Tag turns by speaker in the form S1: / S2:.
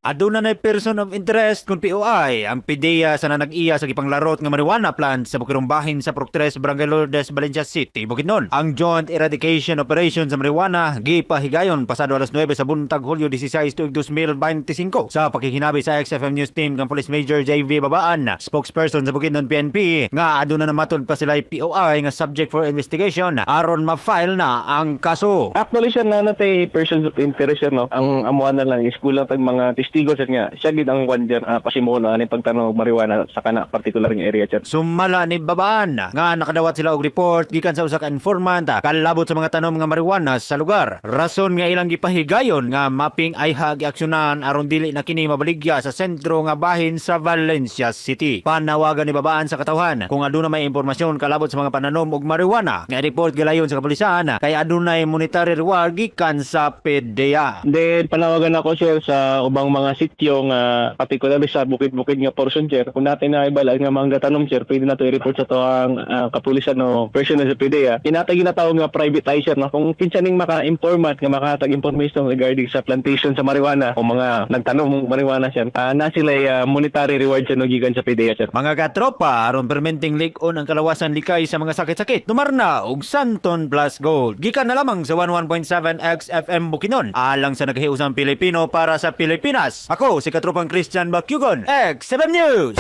S1: Aduna na person of interest kung POI ang PDEA sa nanag-iya sa gipanglarot nga marijuana plant sa bukirong bahin sa Proctres, Barangay Lourdes, Valencia City, Bukidnon. Ang Joint Eradication Operation sa marijuana gipahigayon pasado alas 9 sa buntag Hulyo 16, 2025 sa pakikinabi sa XFM News Team kang Police Major JV Babaan, spokesperson sa Bukidnon PNP, nga aduna na matod pa sila POI nga subject for investigation aron ma-file na ang kaso.
S2: Actually siya na natay persons of interest siya, no. Ang amuan na lang is kulang tag mga testigo siya nga. Siya gid ang one dyan pasimono ani pagtanong og marijuana sa kana particular nga area siya.
S1: Sumala ni Babaan nga nakadawat sila og report gikan sa usa ka informant kalabot sa mga tanom nga marijuana sa lugar. Rason nga ilang gipahigayon nga maping ayha giaksyonan aron dili na kini mabaligya sa sentro nga bahin sa Valencia City. Panawagan ni Babaan sa katawhan kung aduna may impormasyon kalabot sa mga pananom og marijuana nga report gilayon sa kapulisan kay adunay monetary reward gikan sa PDEA.
S2: Then panawagan ako sir sa ubang mga sityo nga particular sa bukid-bukid nga portion sir. Kung natin na ibala nga mga tanom sir, pwede na to i-report sa to ang kapulisan o person sa PDEA. Kinatag ginataw nga privatizer na kung kinsa ning maka-informant nga makatag information regarding sa plantation sa marijuana o mga nagtanom ng marijuana sir, na sila monetary reward sa gikan sa PDEA sir.
S1: Mga katropa, aron permenting lig-on ang kalawasan likay sa mga sakit-sakit. Tumarna og Santon Plus Gold. Gikan na lamang sa 11.7 XFM Bukidnon. Alang sa naghiusang Pilipino para sa Pilipinas. Ako si katropang Christian Bakyugon, XFM News.